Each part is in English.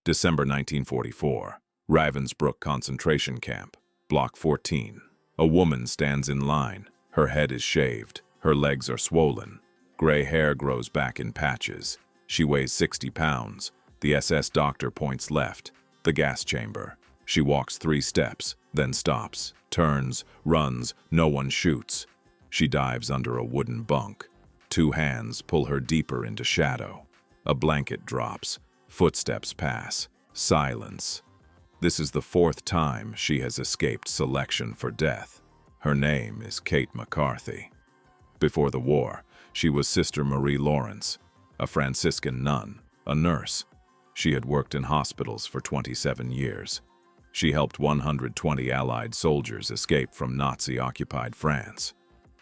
December 1944. Ravensbrook concentration camp. Block 14. A woman stands in line. Her head is shaved. Her legs are swollen. Gray hair grows back in patches. She weighs 60 pounds. The SS doctor points left. The gas chamber. She walks 3 steps, then stops, turns, runs. No one shoots. She dives under a wooden bunk. 2 hands pull her deeper into shadow. A blanket drops. Footsteps pass. Silence. This is the 4th time she has escaped selection for death. Her name is Kate McCarthy. Before the war, she was Sister Marie Laurence, a Franciscan nun, a nurse. She had worked in hospitals for 27 years. She helped 120 Allied soldiers escape from Nazi-occupied France.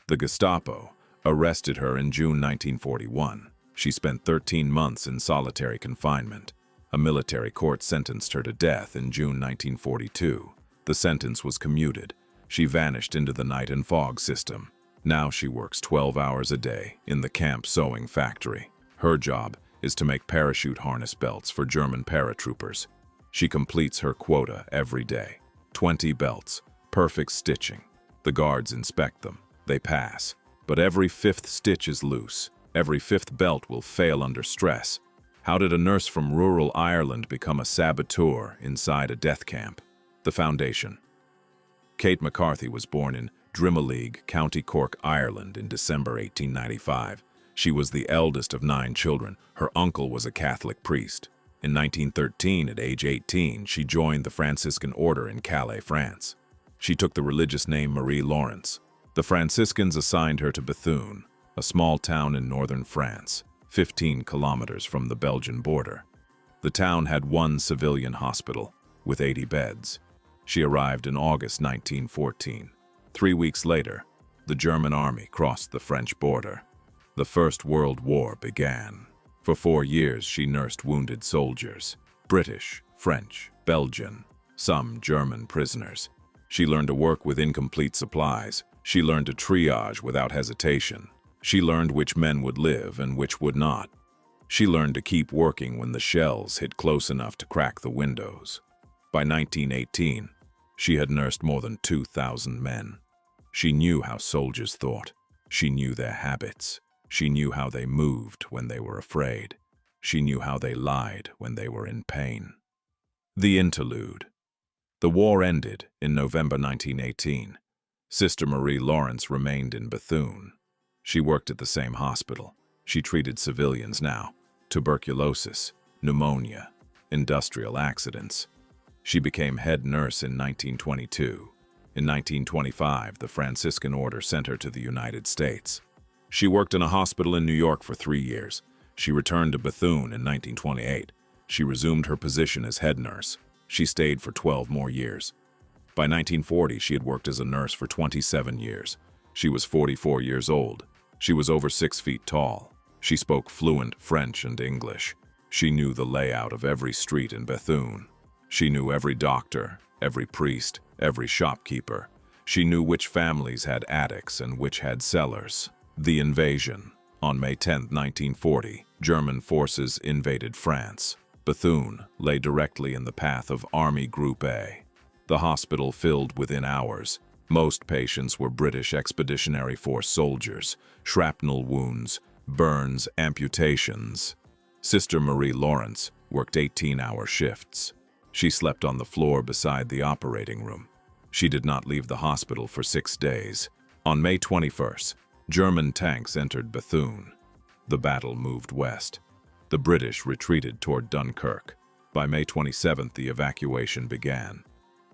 The Gestapo arrested her in June 1941. She spent 13 months in solitary confinement. A military court sentenced her to death in June 1942. The sentence was commuted. She vanished into the night and fog system. Now she works 12 hours a day in the camp sewing factory. Her job is to make parachute harness belts for German paratroopers. She completes her quota every day. 20 belts, perfect stitching. The guards inspect them. They pass. But every 5th stitch is loose. Every 5th belt will fail under stress. How did a nurse from rural Ireland become a saboteur inside a death camp? The foundation. Kate McCarthy was born in Drimoleague, County Cork, Ireland in December 1895. She was the eldest of 9 children. Her uncle was a Catholic priest. In 1913, at age 18, she joined the Franciscan order in Calais, France. She took the religious name Marie Laurence. The Franciscans assigned her to Bethune, a small town in northern France, 15 kilometers from the Belgian border. The town had 1 civilian hospital, with 80 beds. She arrived in August 1914. 3 weeks later, the German army crossed the French border. The First World War began. For 4 years, she nursed wounded soldiers, British, French, Belgian, some German prisoners. She learned to work with incomplete supplies. She learned to triage without hesitation. She learned which men would live and which would not. She learned to keep working when the shells hit close enough to crack the windows. By 1918, she had nursed more than 2,000 men. She knew how soldiers thought. She knew their habits. She knew how they moved when they were afraid. She knew how they lied when they were in pain. The interlude. The war ended in November 1918. Sister Marie Laurence remained in Bethune. She worked at the same hospital. She treated civilians now. Tuberculosis, pneumonia, industrial accidents. She became head nurse in 1922. In 1925, the Franciscan order sent her to the United States. She worked in a hospital in New York for 3 years. She returned to Bethune in 1928. She resumed her position as head nurse. She stayed for 12 more years. By 1940, she had worked as a nurse for 27 years. She was 44 years old. She was over 6 feet tall. She spoke fluent French and English. She knew the layout of every street in Bethune. She knew every doctor, every priest, every shopkeeper. She knew which families had attics and which had cellars. The invasion. On May 10, 1940, German forces invaded France. Bethune lay directly in the path of Army Group A. The hospital filled within hours. Most patients were British Expeditionary Force soldiers, shrapnel wounds, burns, amputations. Sister Marie Laurence worked 18-hour shifts. She slept on the floor beside the operating room. She did not leave the hospital for 6 days. On May 21st, German tanks entered Bethune. The battle moved west. The British retreated toward Dunkirk. By May 27th, the evacuation began.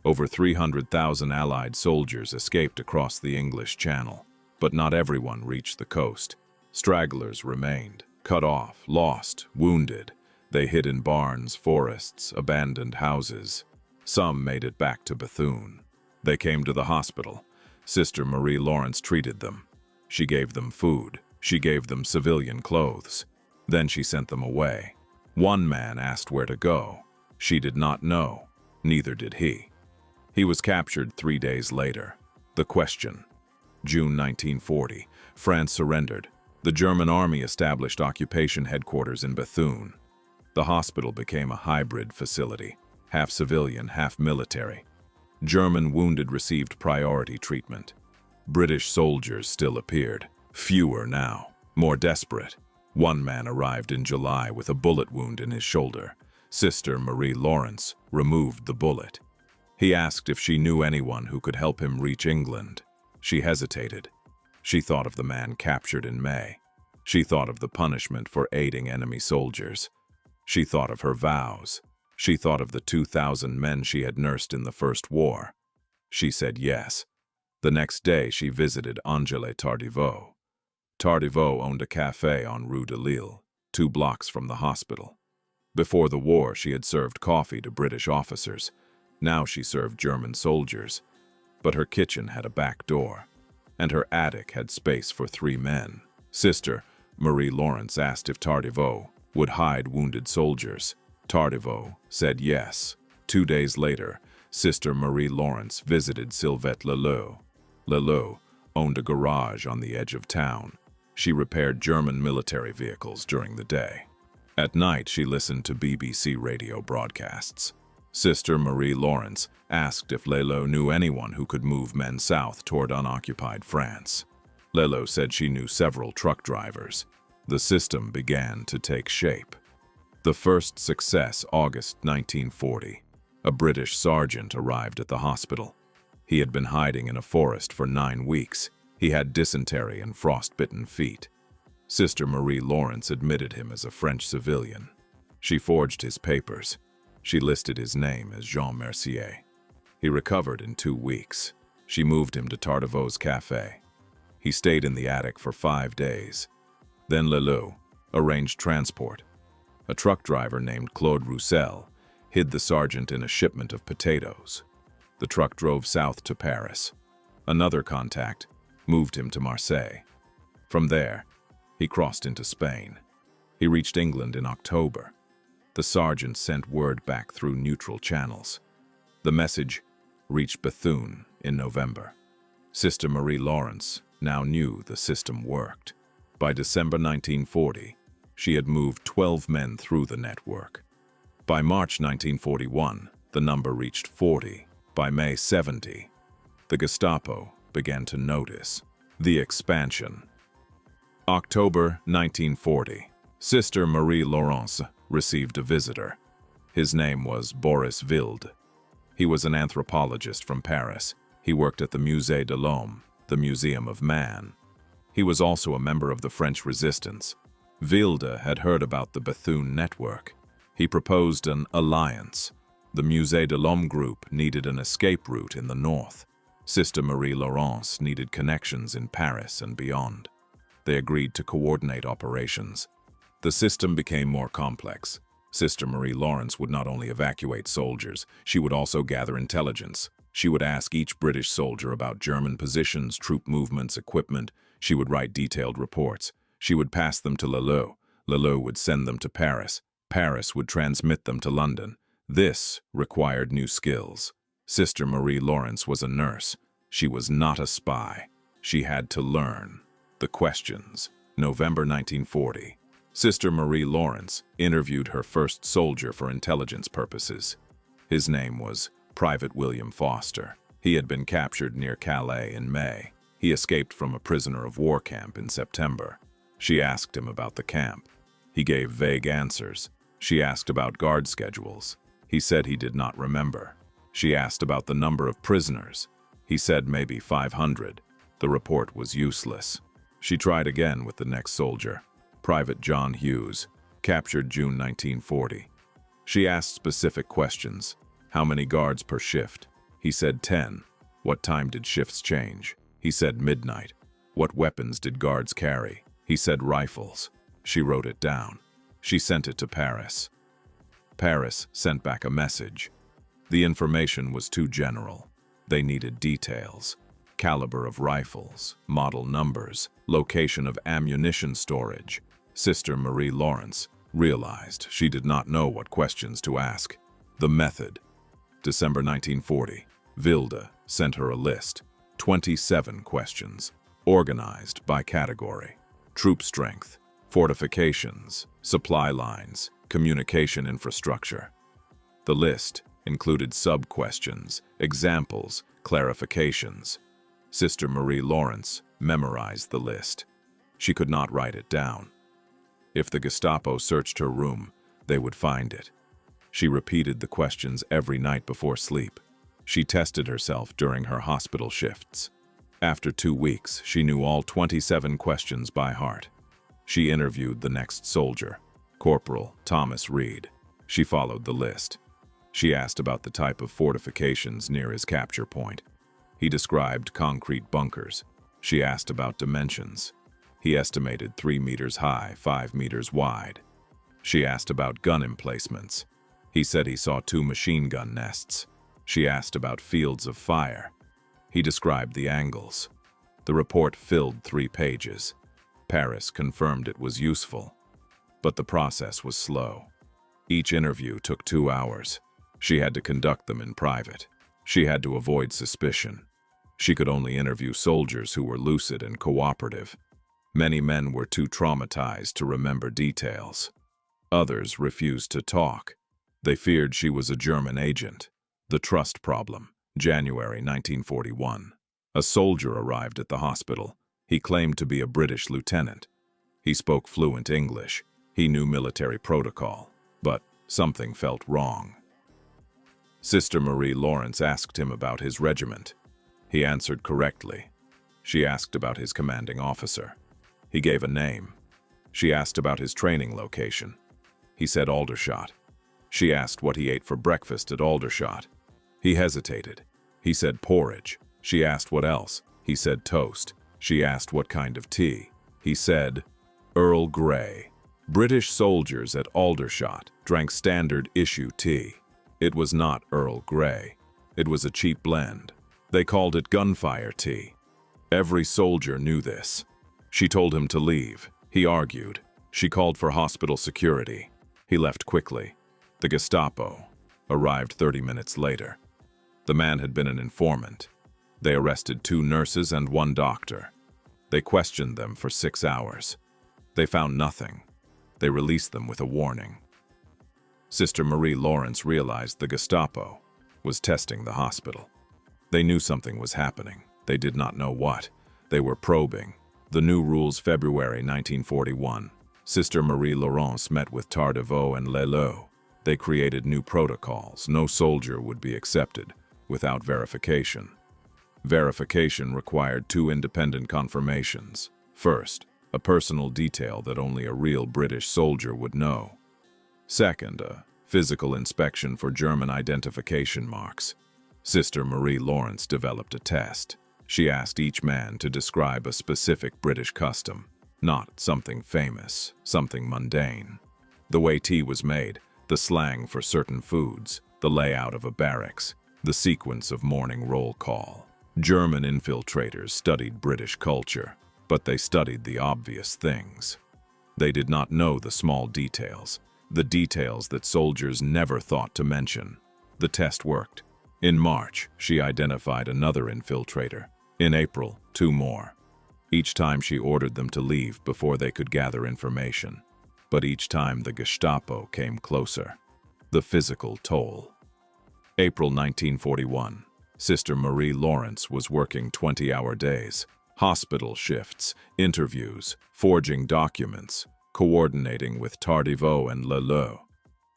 Over 300,000 Allied soldiers escaped across the English Channel, but not everyone reached the coast. Stragglers remained, cut off, lost, wounded. They hid in barns, forests, abandoned houses. Some made it back to Bethune. They came to the hospital. Sister Marie Laurence treated them. She gave them food. She gave them civilian clothes. Then she sent them away. One man asked where to go. She did not know. Neither did he. He was captured 3 days later. The question. June 1940. France surrendered. The German army established occupation headquarters in Bethune. The hospital became a hybrid facility, half civilian, half military. German wounded received priority treatment. British soldiers still appeared, fewer now, more desperate. One man arrived in July with a bullet wound in his shoulder. Sister Marie Laurence removed the bullet. He asked if she knew anyone who could help him reach England. She hesitated. She thought of the man captured in May. She thought of the punishment for aiding enemy soldiers. She thought of her vows. She thought of the 2,000 men she had nursed in the First War. She said yes. The next day she visited Angèle Tardivaux. Tardivaux owned a café on Rue de Lille, 2 blocks from the hospital. Before the war, she had served coffee to British officers. Now she served German soldiers. But her kitchen had a back door, and her attic had space for 3 men. Sister Marie Laurence asked if Tardivaux would hide wounded soldiers. Tardivaux said yes. 2 days later, Sister Marie Laurence visited Sylvette Leleu. Leleu owned a garage on the edge of town. She repaired German military vehicles during the day. At night, she listened to BBC radio broadcasts. Sister Marie Laurence asked if Leleu knew anyone who could move men south toward unoccupied France. Leleu said she knew several truck drivers. The system began to take shape. The first success, August 1940. A British sergeant arrived at the hospital. He had been hiding in a forest for 9 weeks. He had dysentery and frostbitten feet. Sister Marie Laurence admitted him as a French civilian. She forged his papers. She listed his name as Jean Mercier. He recovered in 2 weeks. She moved him to Tardivaux's café. He stayed in the attic for 5 days. Then Leleu arranged transport. A truck driver named Claude Roussel hid the sergeant in a shipment of potatoes. The truck drove south to Paris. Another contact moved him to Marseille. From there, he crossed into Spain. He reached England in October. The sergeant sent word back through neutral channels. The message reached Bethune in November. Sister Marie Laurence now knew the system worked. By December 1940, she had moved 12 men through the network. By March 1941, the number reached 40. By May 70, the Gestapo began to notice the expansion. October 1940, Sister Marie Laurence received a visitor. His name was Boris Wilde. He was an anthropologist from Paris. He worked at the Musée de l'Homme, the Museum of Man. He was also a member of the French Resistance. Wilde had heard about the Bethune network. He proposed an alliance. The Musée de l'Homme group needed an escape route in the north. Sister Marie Laurence needed connections in Paris and beyond. They agreed to coordinate operations. The system became more complex. Sister Marie Laurence would not only evacuate soldiers, she would also gather intelligence. She would ask each British soldier about German positions, troop movements, equipment. She would write detailed reports. She would pass them to Leleu. Leleu would send them to Paris. Paris would transmit them to London. This required new skills. Sister Marie Laurence was a nurse. She was not a spy. She had to learn. The questions. November 1940. Sister Marie Laurence interviewed her first soldier for intelligence purposes. His name was Private William Foster. He had been captured near Calais in May. He escaped from a prisoner of war camp in September. She asked him about the camp. He gave vague answers. She asked about guard schedules. He said he did not remember. She asked about the number of prisoners. He said maybe 500. The report was useless. She tried again with the next soldier, Private John Hughes, captured June 1940. She asked specific questions. How many guards per shift? He said 10. What time did shifts change? He said midnight. What weapons did guards carry? He said rifles. She wrote it down. She sent it to Paris. Paris sent back a message. The information was too general. They needed details. Caliber of rifles, model numbers, location of ammunition storage. Sister Marie Laurence realized she did not know what questions to ask. The method. December 1940. Wilde sent her a list. 27 questions, organized by category. Troop strength, fortifications, supply lines, communication infrastructure. The list included sub-questions, examples, clarifications. Sister Marie Laurence memorized the list. She could not write it down. If the Gestapo searched her room, they would find it. She repeated the questions every night before sleep. She tested herself during her hospital shifts. After 2 weeks, she knew all 27 questions by heart. She interviewed the next soldier, Corporal Thomas Reed. She followed the list. She asked about the type of fortifications near his capture point. He described concrete bunkers. She asked about dimensions. He estimated 3 meters high, 5 meters wide. She asked about gun emplacements. He said he saw 2 machine gun nests. She asked about fields of fire. He described the angles. The report filled 3 pages. Paris confirmed it was useful, but the process was slow. Each interview took 2 hours. She had to conduct them in private. She had to avoid suspicion. She could only interview soldiers who were lucid and cooperative. Many men were too traumatized to remember details. Others refused to talk. They feared she was a German agent. The trust problem, January 1941. A soldier arrived at the hospital. He claimed to be a British lieutenant. He spoke fluent English. He knew military protocol, but something felt wrong. Sister Marie Laurence asked him about his regiment. He answered correctly. She asked about his commanding officer. He gave a name. She asked about his training location. He said Aldershot. She asked what he ate for breakfast at Aldershot. He hesitated. He said porridge. She asked what else. He said toast. She asked what kind of tea. He said Earl Grey. British soldiers at Aldershot drank standard issue tea. It was not Earl Grey. It was a cheap blend. They called it gunfire tea. Every soldier knew this. She told him to leave. He argued. She called for hospital security. He left quickly. The Gestapo arrived 30 minutes later. The man had been an informant. They arrested 2 nurses and 1 doctor. They questioned them for 6 hours. They found nothing. They released them with a warning. Sister Marie Laurence realized the Gestapo was testing the hospital. They knew something was happening. They did not know what. They were probing. The new rules, February 1941. Sister Marie Laurence met with Tardivaux and Leleu. They created new protocols. No soldier would be accepted without verification. Verification required 2 independent confirmations. First, a personal detail that only a real British soldier would know. Second, a physical inspection for German identification marks. Sister Marie Laurence developed a test. She asked each man to describe a specific British custom, not something famous, something mundane. The way tea was made, the slang for certain foods, the layout of a barracks, the sequence of morning roll call. German infiltrators studied British culture, but they studied the obvious things. They did not know the small details, the details that soldiers never thought to mention. The test worked. In March, she identified another infiltrator. In April, 2 more. Each time she ordered them to leave before they could gather information. But each time the Gestapo came closer. The physical toll. April 1941. Sister Marie Laurence was working 20-hour days. Hospital shifts, interviews, forging documents, coordinating with Tardivaux and Leleu,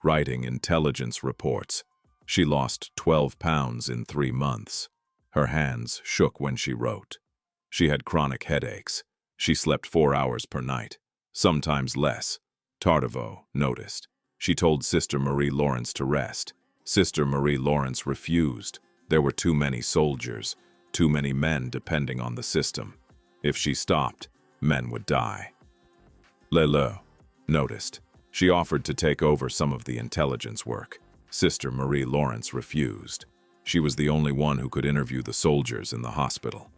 writing intelligence reports. She lost 12 pounds in 3 months. Her hands shook when she wrote. She had chronic headaches. She slept 4 hours per night, sometimes less. Tardivaux noticed. She told Sister Marie Laurence to rest. Sister Marie Laurence refused. There were too many soldiers, too many men depending on the system. If she stopped, men would die. Leleu noticed. She offered to take over some of the intelligence work. Sister Marie Laurence refused. She was the only one who could interview the soldiers in the hospital.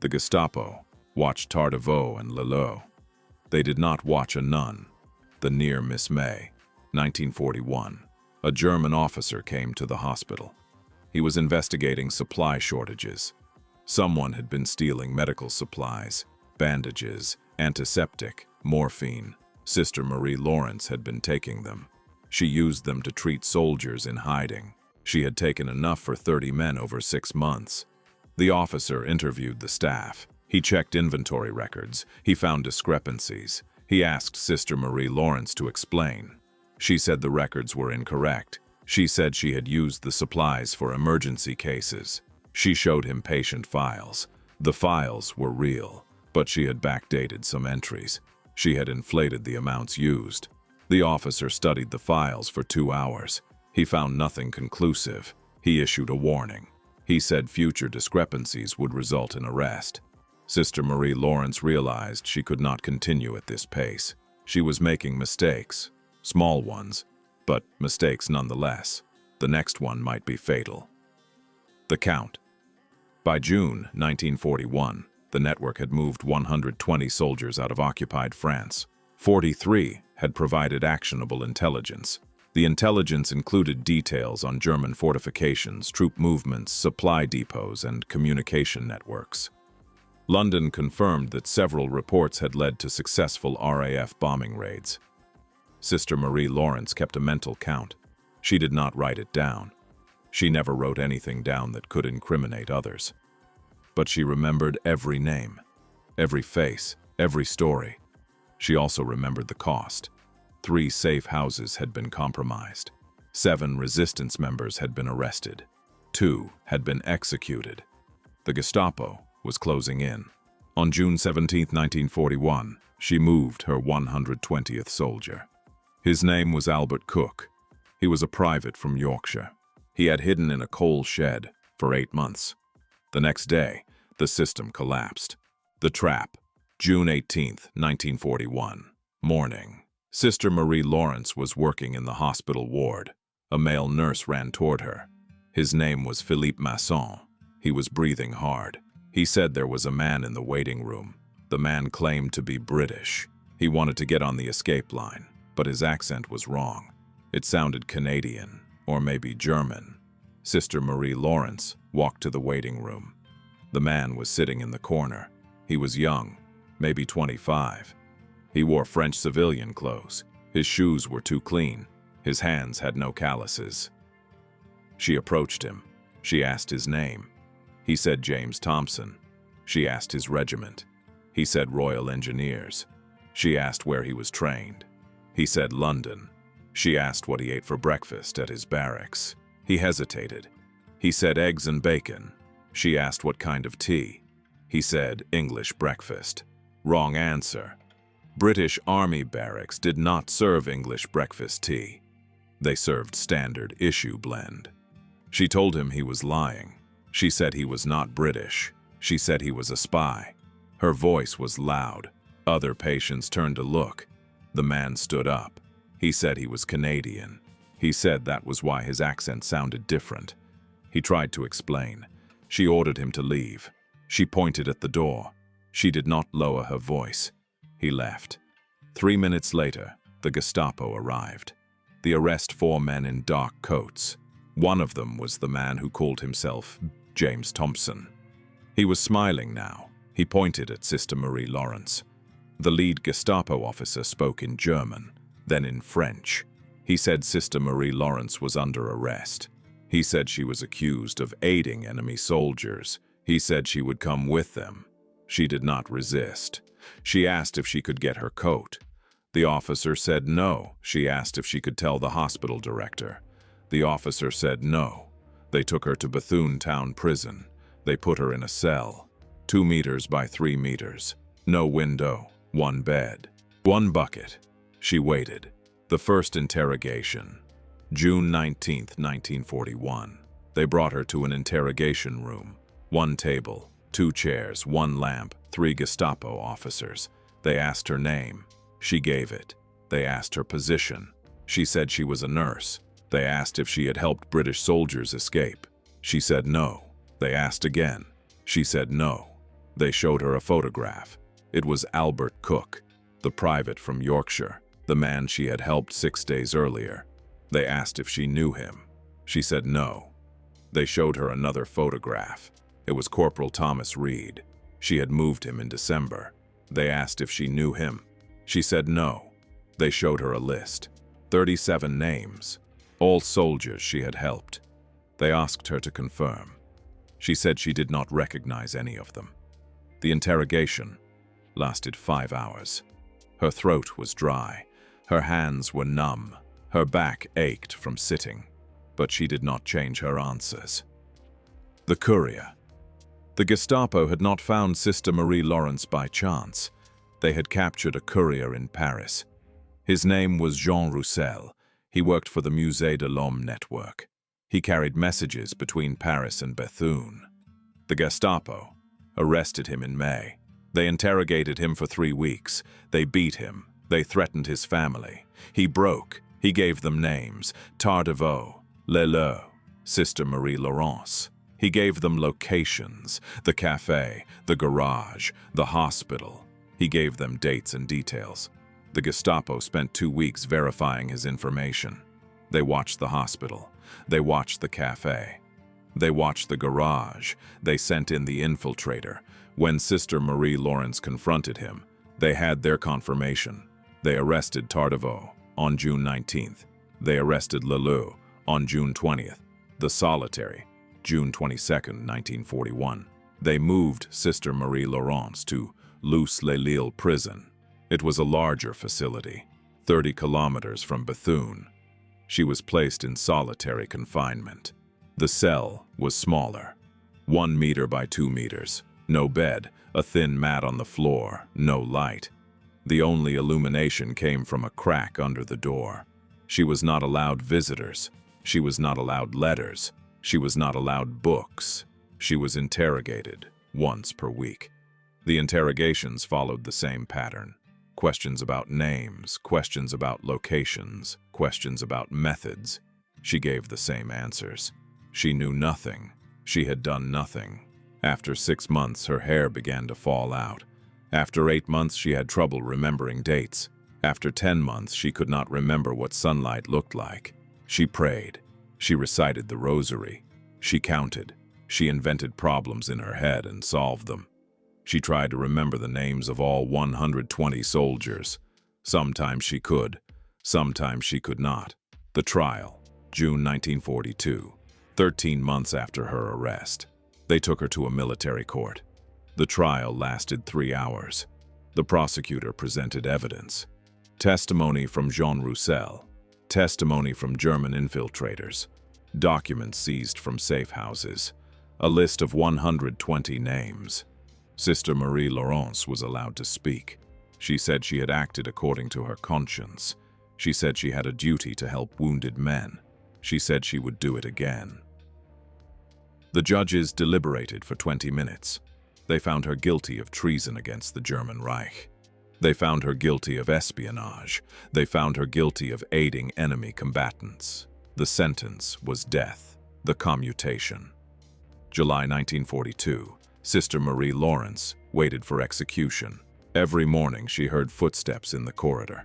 The Gestapo watched Tardivaux and Leleu. They did not watch a nun. The near Miss May, 1941. A German officer came to the hospital. He was investigating supply shortages. Someone had been stealing medical supplies, bandages, antiseptic, morphine. Sister Marie Laurence had been taking them. She used them to treat soldiers in hiding. She had taken enough for 30 men over 6 months. The officer interviewed the staff. He checked inventory records. He found discrepancies. He asked Sister Marie Laurence to explain. She said the records were incorrect. She said she had used the supplies for emergency cases. She showed him patient files. The files were real, but she had backdated some entries. She had inflated the amounts used. The officer studied the files for 2 hours. He found nothing conclusive. He issued a warning. He said future discrepancies would result in arrest. Sister Marie Laurence realized she could not continue at this pace. She was making mistakes, small ones, but mistakes nonetheless. The next one might be fatal. The count. By June 1941, the network had moved 120 soldiers out of occupied France. 43 had provided actionable intelligence. The intelligence included details on German fortifications, troop movements, supply depots, and communication networks. London confirmed that several reports had led to successful RAF bombing raids. Sister Marie Laurence kept a mental count. She did not write it down. She never wrote anything down that could incriminate others. But she remembered every name, every face, every story. She also remembered the cost. 3 safe houses had been compromised. 7 resistance members had been arrested. 2 had been executed. The Gestapo was closing in. On June 17, 1941, she moved her 120th soldier. His name was Albert Cook. He was a private from Yorkshire. He had hidden in a coal shed for 8 months. The next day, the system collapsed. The trap. June 18, 1941. Morning. Sister Marie Laurence was working in the hospital ward. A male nurse ran toward her. His name was Philippe Masson. He was breathing hard. He said there was a man in the waiting room. The man claimed to be British. He wanted to get on the escape line, but his accent was wrong. It sounded Canadian, or maybe German. Sister Marie Laurence walked to the waiting room. The man was sitting in the corner. He was young, maybe 25. He wore French civilian clothes. His shoes were too clean. His hands had no calluses. She approached him. She asked his name. He said James Thompson. She asked his regiment. He said Royal Engineers. She asked where he was trained. He said London. She asked what he ate for breakfast at his barracks. He hesitated. He said eggs and bacon. She asked what kind of tea. He said English breakfast. Wrong answer. British Army barracks did not serve English breakfast tea. They served standard issue blend. She told him he was lying. She said he was not British. She said he was a spy. Her voice was loud. Other patients turned to look. The man stood up. He said he was Canadian. He said that was why his accent sounded different. He tried to explain. She ordered him to leave. She pointed at the door. She did not lower her voice. He left. 3 minutes later, the Gestapo arrived. They arrested 4 men in dark coats. One of them was the man who called himself James Thompson. He was smiling now. He pointed at Sister Marie Laurence. The lead Gestapo officer spoke in German, then in French. He said Sister Marie Laurence was under arrest. He said she was accused of aiding enemy soldiers. He said she would come with them. She did not resist. She asked if she could get her coat. The officer said no. She asked if she could tell the hospital director. The officer said no. They took her to Bethune town prison. They put her in a cell, 2 meters by 3 meters. No window, 1 bed, 1 bucket. She waited. The first interrogation. June 19, 1941. They brought her to an interrogation room. 1 table, 2 chairs, 1 lamp, 3 Gestapo officers. They asked her name. She gave it. They asked her position. She said she was a nurse. They asked if she had helped British soldiers escape. She said no. They asked again. She said no. They showed her a photograph. It was Albert Cook, the private from Yorkshire, the man she had helped 6 days earlier. They asked if she knew him. She said no. They showed her another photograph. It was Corporal Thomas Reed. She had moved him in December. They asked if she knew him. She said no. They showed her a list. 37 names. All soldiers she had helped. They asked her to confirm. She said she did not recognize any of them. The interrogation lasted 5 hours. Her throat was dry. Her hands were numb. Her back ached from sitting. But she did not change her answers. The courier. The Gestapo had not found Sister Marie Laurence by chance. They had captured a courier in Paris. His name was Jean Roussel. He worked for the Musée de l'Homme network. He carried messages between Paris and Bethune. The Gestapo arrested him in May. They interrogated him for 3 weeks. They beat him. They threatened his family. He broke. He gave them names: Tardivaux, Leleu, Sister Marie Laurence. He gave them locations: the cafe, the garage, the hospital. He gave them dates and details. The Gestapo spent 2 weeks verifying his information. They watched the hospital. They watched the cafe. They watched the garage. They sent in the infiltrator. When Sister Marie Laurence confronted him, they had their confirmation. They arrested Tardivaux on June 19th. They arrested Leleu on June 20th. The solitary, June 22nd, 1941. They moved Sister Marie Laurence to Luce-les-Lilles prison. It was a larger facility, 30 kilometers from Bethune. She was placed in solitary confinement. The cell was smaller, 1 meter by 2 meters. No bed, a thin mat on the floor, no light. The only illumination came from a crack under the door. She was not allowed visitors. She was not allowed letters. She was not allowed books. She was interrogated once per week. The interrogations followed the same pattern. Questions about names, questions about locations, questions about methods. She gave the same answers. She knew nothing. She had done nothing. After 6 months, her hair began to fall out. After 8 months, she had trouble remembering dates. After 10 months, she could not remember what sunlight looked like. She prayed. She recited the rosary. She counted. She invented problems in her head and solved them. She tried to remember the names of all 120 soldiers. Sometimes she could. Sometimes she could not. The trial, June 1942, 13 months after her arrest. They took her to a military court. The trial lasted 3 hours. The prosecutor presented evidence. Testimony from Jean Roussel. Testimony from German infiltrators. Documents seized from safe houses. A list of 120 names. Sister Marie Laurence was allowed to speak. She said she had acted according to her conscience. She said she had a duty to help wounded men. She said she would do it again. The judges deliberated for 20 minutes. They found her guilty of treason against the German Reich. They found her guilty of espionage. They found her guilty of aiding enemy combatants. The sentence was death, the commutation. July 1942, Sister Marie Laurence waited for execution. Every morning she heard footsteps in the corridor.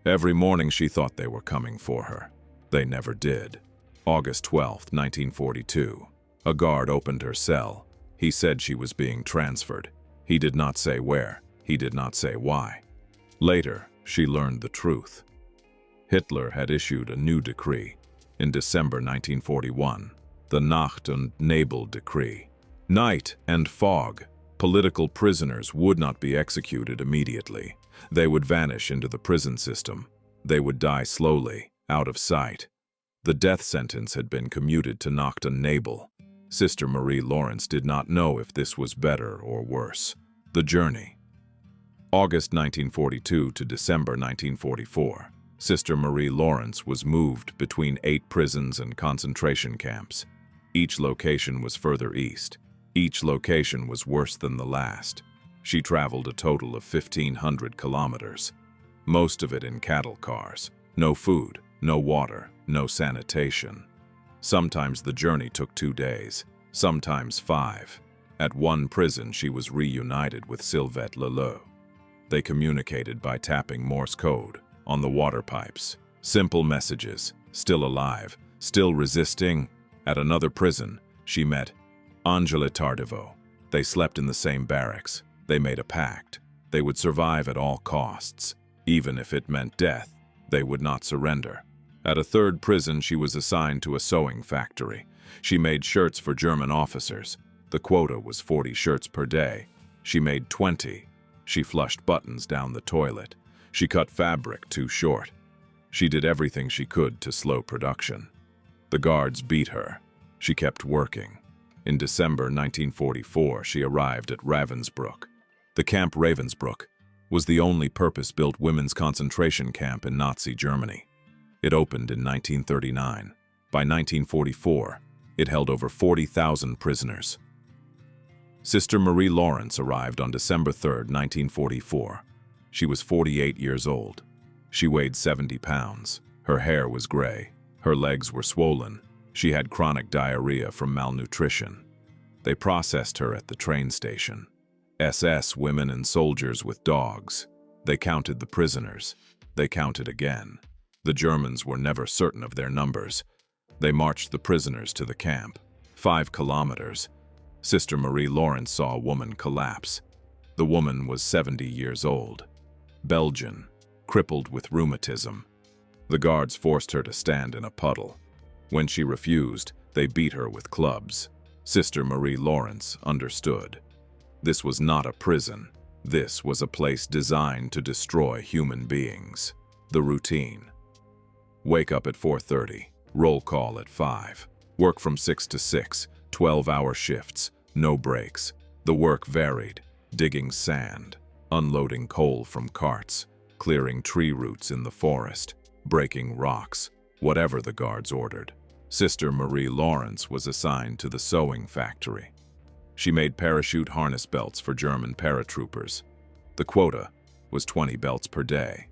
Every morning she thought they were coming for her. They never did. August 12, 1942. A guard opened her cell. He said she was being transferred. He did not say where. He did not say why. Later, she learned the truth. Hitler had issued a new decree in December 1941, the Nacht- und Nebel Decree. Night and fog. Political prisoners would not be executed immediately. They would vanish into the prison system. They would die slowly, out of sight. The death sentence had been commuted to Nacht und Nebel. Sister Marie Laurence did not know if this was better or worse. The journey. August 1942 to December 1944. Sister Marie Laurence was moved between 8 prisons and concentration camps. Each location was further east. Each location was worse than the last. She traveled a total of 1,500 kilometers, most of it in cattle cars. No food, no water, no sanitation. Sometimes the journey took 2 days, sometimes 5. At one prison she was reunited with Sylvette Leleu. They communicated by tapping Morse code on the water pipes. Simple messages, still alive, still resisting. At another prison, she met Angela Tardivaux. They slept in the same barracks. They made a pact. They would survive at all costs, even if it meant death. They would not surrender. At a third prison, she was assigned to a sewing factory. She made shirts for German officers. The quota was 40 shirts per day. She made 20. She flushed buttons down the toilet. She cut fabric too short. She did everything she could to slow production. The guards beat her. She kept working. In December 1944, she arrived at Ravensbruck. The camp Ravensbruck was the only purpose-built women's concentration camp in Nazi Germany. It opened in 1939. By 1944, it held over 40,000 prisoners. Sister Marie Laurence arrived on December 3, 1944. She was 48 years old. She weighed 70 pounds. Her hair was gray. Her legs were swollen. She had chronic diarrhea from malnutrition. They processed her at the train station. SS women and soldiers with dogs. They counted the prisoners. They counted again. The Germans were never certain of their numbers. They marched the prisoners to the camp. 5 kilometers. Sister Marie Laurence saw a woman collapse. The woman was 70 years old. Belgian, crippled with rheumatism. The guards forced her to stand in a puddle. When she refused, they beat her with clubs. Sister Marie Laurence understood. This was not a prison. This was a place designed to destroy human beings. The routine. Wake up at 4:30. Roll call at 5. Work from 6 to 6. 12-hour shifts. No breaks. The work varied. Digging sand. Unloading coal from carts. Clearing tree roots in the forest. Breaking rocks. Whatever the guards ordered. Sister Marie Laurence was assigned to the sewing factory. She made parachute harness belts for German paratroopers. The quota was 20 belts per day.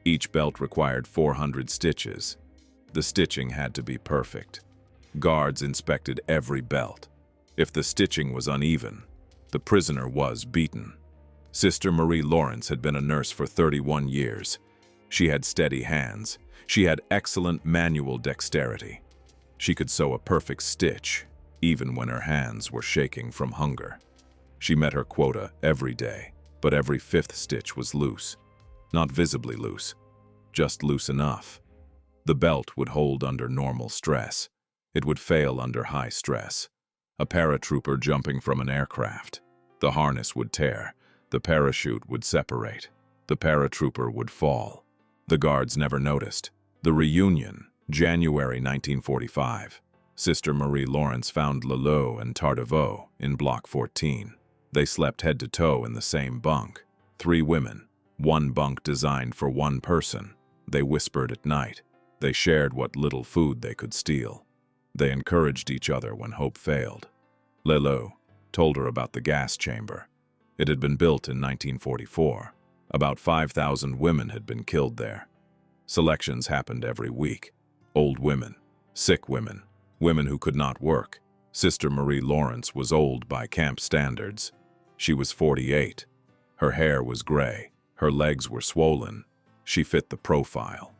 Each belt required 400 stitches. The stitching had to be perfect. Guards inspected every belt. If the stitching was uneven, the prisoner was beaten. Sister Marie Laurence had been a nurse for 31 years. She had steady hands. She had excellent manual dexterity. She could sew a perfect stitch, even when her hands were shaking from hunger. She met her quota every day, but every 5th stitch was loose. Not visibly loose, just loose enough. The belt would hold under normal stress. It would fail under high stress. A paratrooper jumping from an aircraft. The harness would tear. The parachute would separate. The paratrooper would fall. The guards never noticed. The reunion, January 1945. Sister Marie Laurence found Lelot and Tardivaux in Block 14. They slept head to toe in the same bunk. 3 women, 1 bunk designed for 1 person. They whispered at night. They shared what little food they could steal. They encouraged each other when hope failed. Lelot told her about the gas chamber. It had been built in 1944. About 5,000 women had been killed there. Selections happened every week. Old women, sick women, women who could not work. Sister Marie Laurence was old by camp standards. She was 48. Her hair was gray. Her legs were swollen. She fit the profile.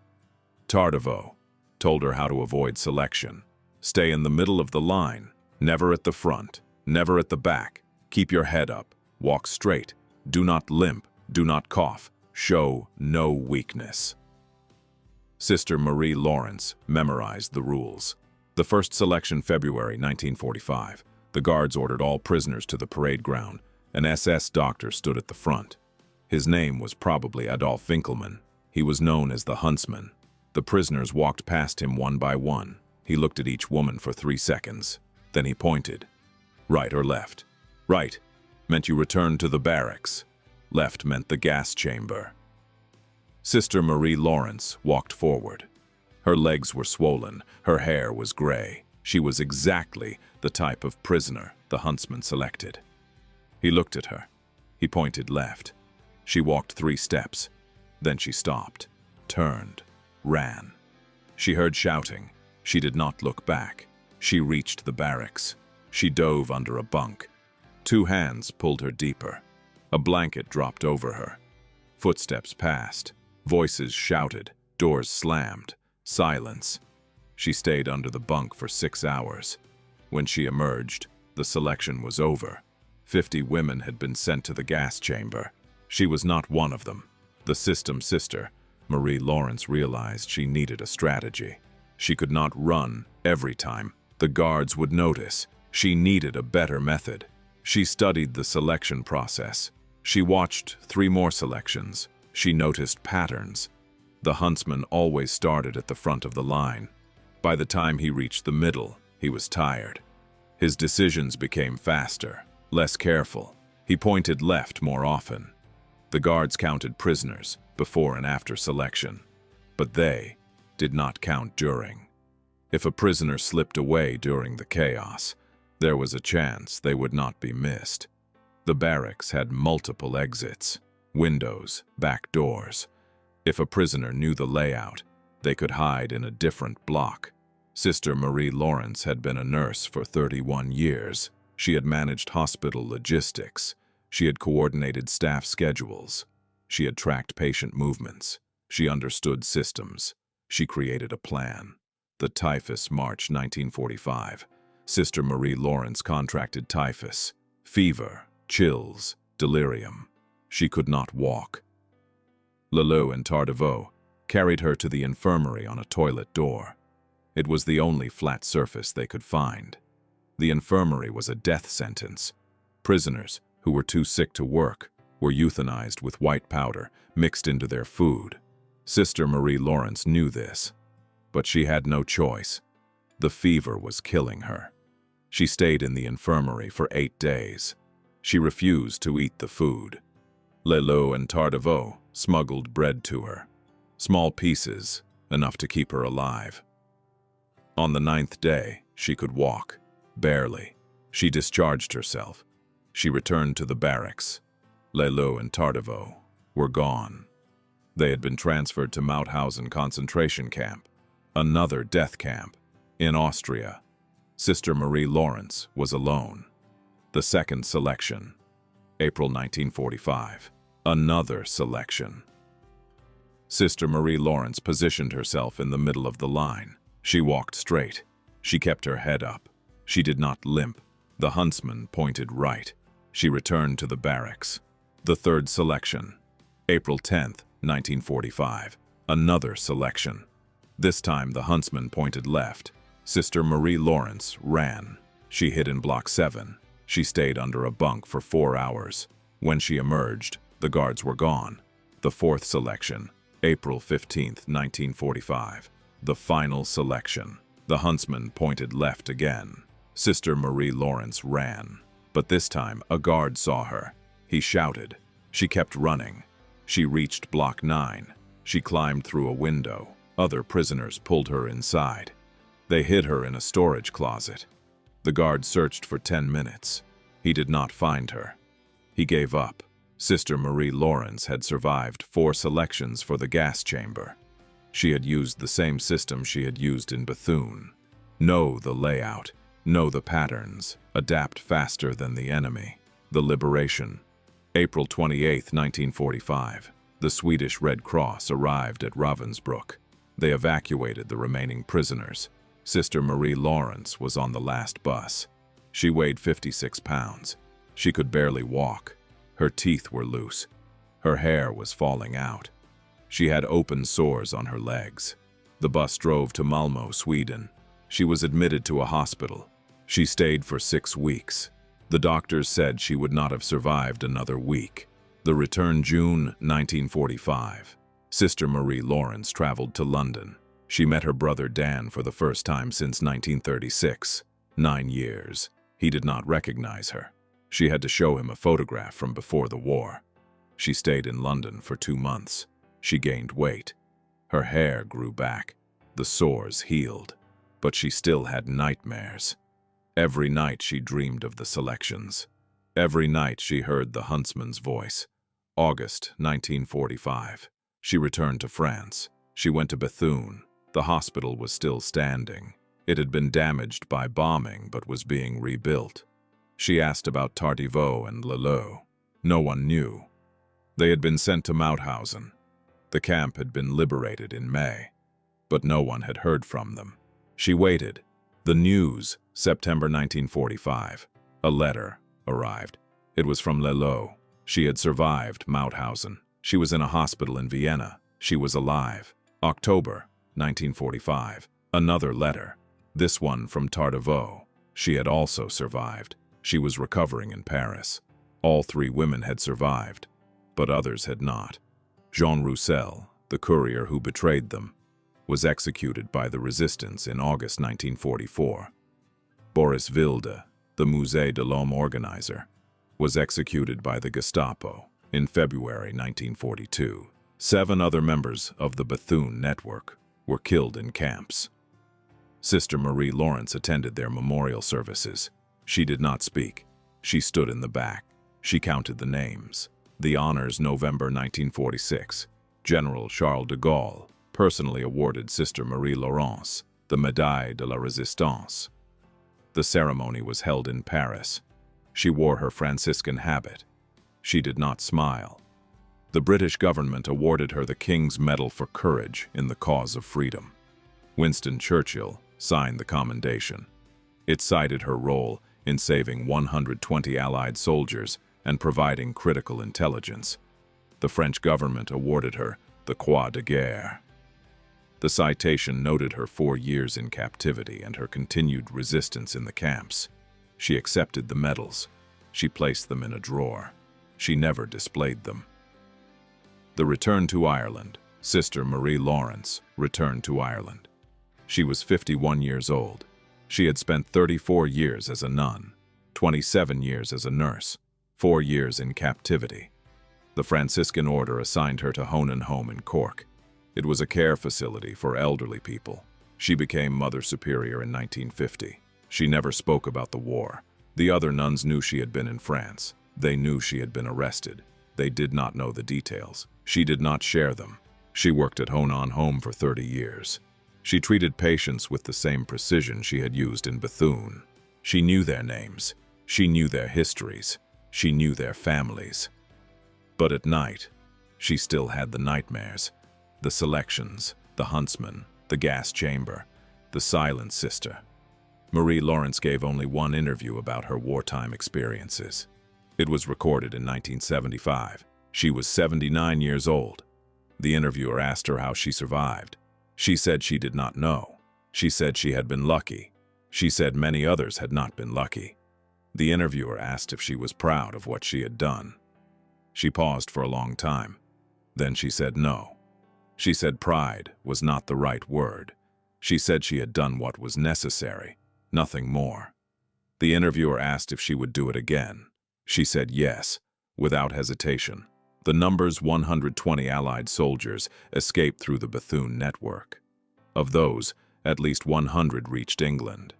Tardivaux told her how to avoid selection. Stay in the middle of the line, never at the front, never at the back. Keep your head up. Walk straight. Do not limp. Do not cough. Show no weakness. Sister Marie Laurence memorized the rules. The first selection, February 1945. The guards ordered all prisoners to the parade ground. An SS doctor stood at the front. His name was probably Adolf Winkelmann. He was known as the Huntsman. The prisoners walked past him one by one. He looked at each woman for 3 seconds. Then he pointed. Right or left? Right meant you returned to the barracks. Left meant the gas chamber. Sister Marie Laurence walked forward. Her legs were swollen. Her hair was gray. She was exactly the type of prisoner the huntsman selected. He looked at her. He pointed left. She walked 3 steps. Then she stopped, turned, ran. She heard shouting. She did not look back. She reached the barracks. She dove under a bunk. 2 hands pulled her deeper. A blanket dropped over her. Footsteps passed. Voices shouted. Doors slammed. Silence. She stayed under the bunk for 6 hours. When she emerged, the selection was over. 50 women had been sent to the gas chamber. She was not one of them. The system sister Marie Laurence realized she needed a strategy. She could not run every time. The guards would notice. She needed a better method. She studied the selection process. She watched 3 more selections. She noticed patterns. The huntsman always started at the front of the line. By the time he reached the middle, he was tired. His decisions became faster, less careful. He pointed left more often. The guards counted prisoners before and after selection, but they did not count during. If a prisoner slipped away during the chaos, there was a chance they would not be missed. The barracks had multiple exits, windows, back doors. If a prisoner knew the layout, they could hide in a different block. Sister Marie Laurence had been a nurse for 31 years. She had managed hospital logistics. She had coordinated staff schedules. She had tracked patient movements. She understood systems. She created a plan. The typhus, March 1945. Sister Marie Laurence contracted typhus, fever, chills, delirium. She could not walk. Leleu and Tardivaux carried her to the infirmary on a toilet door. It was the only flat surface they could find. The infirmary was a death sentence. Prisoners who were too sick to work were euthanized with white powder mixed into their food. Sister Marie Laurence knew this, but she had no choice. The fever was killing her. She stayed in the infirmary for 8 days. She refused to eat the food. Leleu and Tardivaux smuggled bread to her. Small pieces, enough to keep her alive. On the 9th day, she could walk. Barely. She discharged herself. She returned to the barracks. Leleu and Tardivaux were gone. They had been transferred to Mauthausen concentration camp, another death camp, in Austria. Sister Marie Laurence was alone. The second selection, April 1945. Another selection. Sister Marie Laurence positioned herself in the middle of the line. She walked straight. She kept her head up. She did not limp. The huntsman pointed right. She returned to the barracks. The third selection, April 10th, 1945. Another selection. This time the huntsman pointed left. Sister Marie Laurence ran. She hid in Block 7. She stayed under a bunk for 4 hours. When she emerged, the guards were gone. The fourth selection, April 15th, 1945. The final selection. The huntsman pointed left again. Sister Marie Laurence ran. But this time, a guard saw her. He shouted. She kept running. She reached Block 9. She climbed through a window. Other prisoners pulled her inside. They hid her in a storage closet. The guard searched for 10 minutes. He did not find her. He gave up. Sister Marie Laurence had survived 4 selections for the gas chamber. She had used the same system she had used in Bethune. Know the layout, know the patterns, adapt faster than the enemy. The liberation. April 28, 1945. The Swedish Red Cross arrived at Ravensbruck. They evacuated the remaining prisoners. Sister Marie Laurence was on the last bus. She weighed 56 pounds. She could barely walk. Her teeth were loose. Her hair was falling out. She had open sores on her legs. The bus drove to Malmö, Sweden. She was admitted to a hospital. She stayed for 6 weeks. The doctors said she would not have survived another week. The return, June 1945. Sister Marie Laurence traveled to London. She met her brother Dan for the first time since 1936. 9 years. He did not recognize her. She had to show him a photograph from before the war. She stayed in London for 2 months. She gained weight. Her hair grew back. The sores healed. But she still had nightmares. Every night she dreamed of the selections. Every night she heard the huntsman's voice. August 1945. She returned to France. She went to Bethune. The hospital was still standing. It had been damaged by bombing but was being rebuilt. She asked about Tardivaux and Leleu. No one knew. They had been sent to Mauthausen. The camp had been liberated in May, but no one had heard from them. She waited. The news, September 1945. A letter arrived. It was from Leleu. She had survived Mauthausen. She was in a hospital in Vienna. She was alive. October 1945. Another letter. This one from Tardivaux. She had also survived. She was recovering in Paris. All 3 women had survived, but others had not. Jean Roussel, the courier who betrayed them, was executed by the resistance in August 1944. Boris Wilde, the Musée de l'Homme organizer, was executed by the Gestapo in February 1942. 7 other members of the Bethune network were killed in camps. Sister Marie Laurence attended their memorial services. She did not speak. She stood in the back. She counted the names. The honors, November 1946. General Charles de Gaulle personally awarded Sister Marie Laurence the Médaille de la Résistance. The ceremony was held in Paris. She wore her Franciscan habit. She did not smile. The British government awarded her the King's Medal for Courage in the cause of freedom. Winston Churchill signed the commendation. It cited her role in saving 120 Allied soldiers and providing critical intelligence. The French government awarded her the Croix de Guerre. The citation noted her 4 years in captivity and her continued resistance in the camps. She accepted the medals. She placed them in a drawer. She never displayed them. The return to Ireland. Sister Marie Laurence returned to Ireland. She was 51 years old. She had spent 34 years as a nun, 27 years as a nurse, 4 years in captivity. The Franciscan order assigned her to Honan Home in Cork. It was a care facility for elderly people. She became Mother Superior in 1950. She never spoke about the war. The other nuns knew she had been in France. They knew she had been arrested. They did not know the details. She did not share them. She worked at Honan Home for 30 years. She treated patients with the same precision she had used in Bethune. She knew their names. She knew their histories. She knew their families. But at night, she still had the nightmares, the selections, the huntsman, the gas chamber, the silent sister. Marie Laurence gave only one interview about her wartime experiences. It was recorded in 1975. She was 79 years old. The interviewer asked her how she survived. She said she did not know. She said she had been lucky. She said many others had not been lucky. The interviewer asked if she was proud of what she had done. She paused for a long time. Then she said no. She said pride was not the right word. She said she had done what was necessary, nothing more. The interviewer asked if she would do it again. She said yes, without hesitation. The numbers 120 Allied soldiers escaped through the Bethune network. Of those, at least 100 reached England.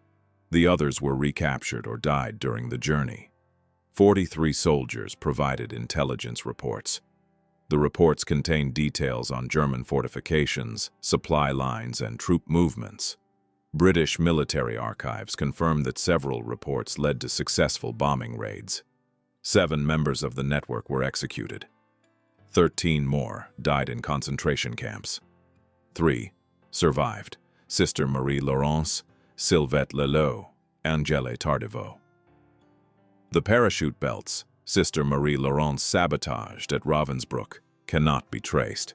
The others were recaptured or died during the journey. 43 soldiers provided intelligence reports. The reports contained details on German fortifications, supply lines, and troop movements. British military archives confirmed that several reports led to successful bombing raids. 7 members of the network were executed. 13 more died in concentration camps. 3 survived: Sister Marie Laurence, Sylvette Lelot, Angèle Tardivaux. The parachute belts Sister Marie Laurence sabotaged at Ravensbruck cannot be traced.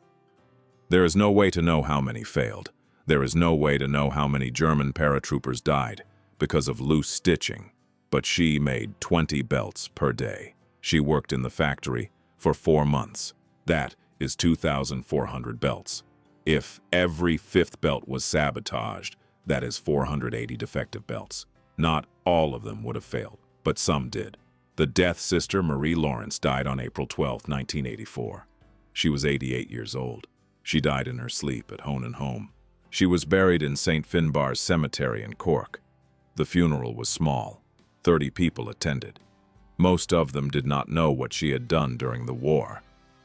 There is no way to know how many failed. There is no way to know how many German paratroopers died because of loose stitching, but she made 20 belts per day. She worked in the factory for 4 months. That is 2,400 belts. If every 5th belt was sabotaged, that is 480 defective belts. Not all of them would have failed, but some did. The death Sister Marie Laurence died on April 12, 1984. She was 88 years old. She died in her sleep at Honan Home. She was buried in St. Finbarr's Cemetery in Cork. The funeral was small. 30 people attended. Most of them did not know what she had done during the war.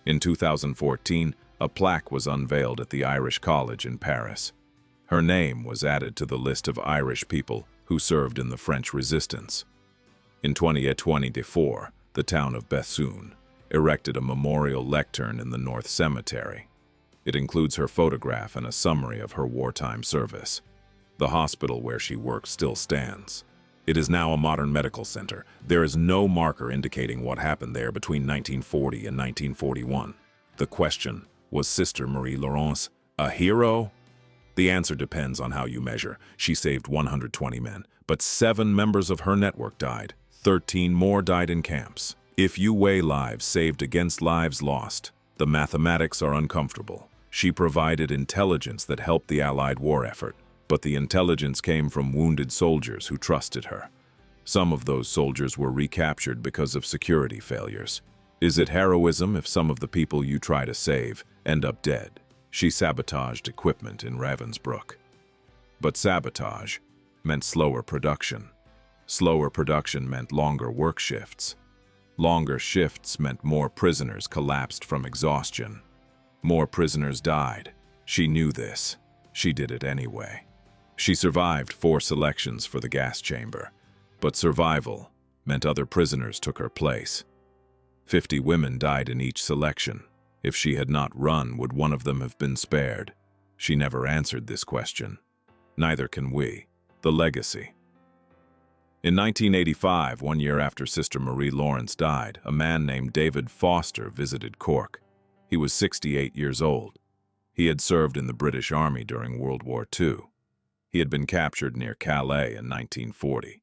In 2014, a plaque was unveiled at the Irish College in Paris. Her name was added to the list of Irish people who served in the French resistance. In 2024, the town of Bethune erected a memorial lectern in the North Cemetery. It includes her photograph and a summary of her wartime service. The hospital where she worked still stands. It is now a modern medical center. There is no marker indicating what happened there between 1940 and 1941. The question, Was Sister Marie Laurence a hero? The answer depends on how you measure. She saved 120 men, but 7 members of her network died. 13 more died in camps. If you weigh lives saved against lives lost, the mathematics are uncomfortable. She provided intelligence that helped the Allied war effort, but the intelligence came from wounded soldiers who trusted her. Some of those soldiers were recaptured because of security failures. Is it heroism if some of the people you try to save end up dead? She sabotaged equipment in Ravensbrook. But sabotage meant slower production. Slower production meant longer work shifts. Longer shifts meant more prisoners collapsed from exhaustion. More prisoners died. She knew this. She did it anyway. She survived 4 selections for the gas chamber, but survival meant other prisoners took her place. 50 women died in each selection. If she had not run, would one of them have been spared? She never answered this question. Neither can we. The legacy. In 1985, 1 year after Sister Marie Laurence died, a man named David Foster visited Cork. He was 68 years old. He had served in the British Army during World War II. He had been captured near Calais in 1940.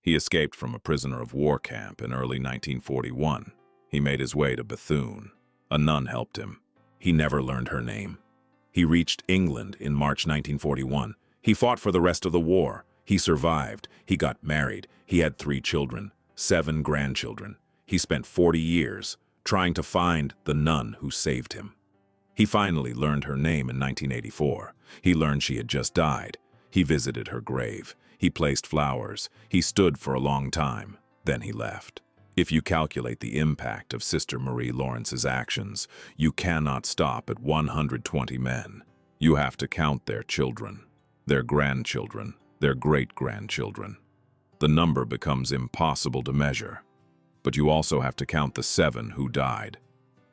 He escaped from a prisoner of war camp in early 1941. He made his way to Bethune. A nun helped him. He never learned her name. He reached England in March 1941. He fought for the rest of the war. He survived. He got married. He had 3 children, 7 grandchildren. He spent 40 years trying to find the nun who saved him. He finally learned her name in 1984. He learned she had just died. He visited her grave. He placed flowers. He stood for a long time. Then he left. If you calculate the impact of Sister Marie Laurence's actions, you cannot stop at 120 men. You have to count their children, their grandchildren, their great-grandchildren. The number becomes impossible to measure. But you also have to count the 7 who died,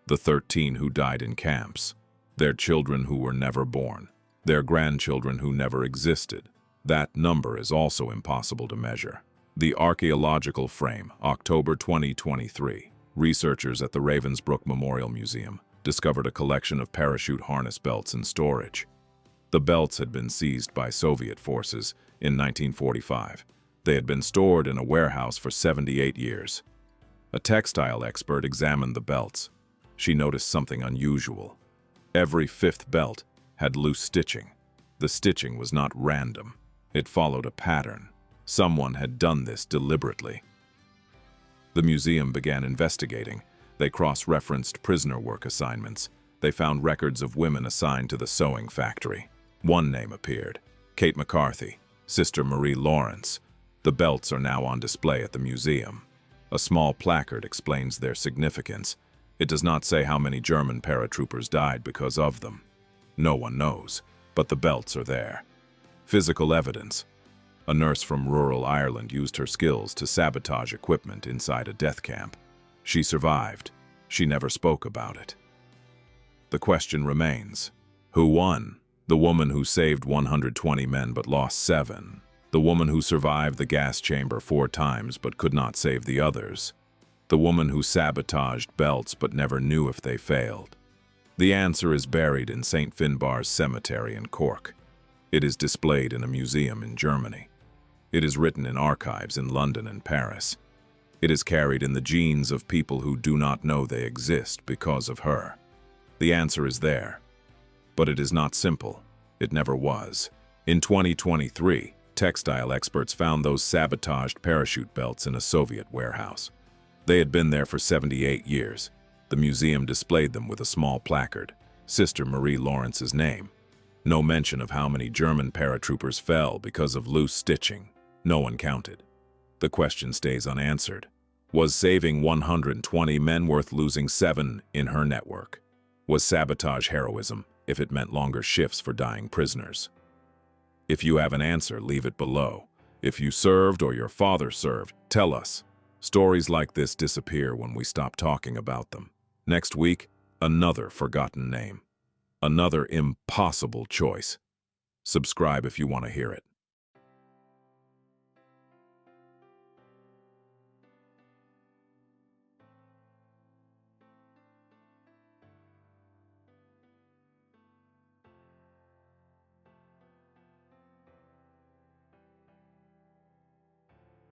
the 13 who died in camps, their children who were never born, their grandchildren who never existed. That number is also impossible to measure. The archaeological frame, October 2023. Researchers at the Ravensbrook Memorial Museum discovered a collection of parachute harness belts in storage. The belts had been seized by Soviet forces in 1945. They had been stored in a warehouse for 78 years. A textile expert examined the belts. She noticed something unusual. Every 5th belt had loose stitching. The stitching was not random. It followed a pattern. Someone had done this deliberately. The museum began investigating. They cross-referenced prisoner work assignments. They found records of women assigned to the sewing factory. One name appeared: Kate McCarthy, Sister Marie Laurence. The belts are now on display at the museum. A small placard explains their significance. It does not say how many German paratroopers died because of them. No one knows, but the belts are there. Physical evidence. A nurse from rural Ireland used her skills to sabotage equipment inside a death camp. She survived. She never spoke about it. The question remains: who won? The woman who saved 120 men but lost 7. The woman who survived the gas chamber 4 times but could not save the others. The woman who sabotaged belts but never knew if they failed. The answer is buried in St. Finbarr's Cemetery in Cork. It is displayed in a museum in Germany. It is written in archives in London and Paris. It is carried in the genes of people who do not know they exist because of her. The answer is there. But it is not simple. It never was. In 2023, textile experts found those sabotaged parachute belts in a Soviet warehouse. They had been there for 78 years. The museum displayed them with a small placard, Sister Marie Laurence's name. No mention of how many German paratroopers fell because of loose stitching. No one counted. The question stays unanswered. Was saving 120 men worth losing 7 in her network? Was sabotage heroism if it meant longer shifts for dying prisoners? If you have an answer, leave it below. If you served or your father served, tell us. Stories like this disappear when we stop talking about them. Next week, another forgotten name. Another impossible choice. Subscribe if you want to hear it.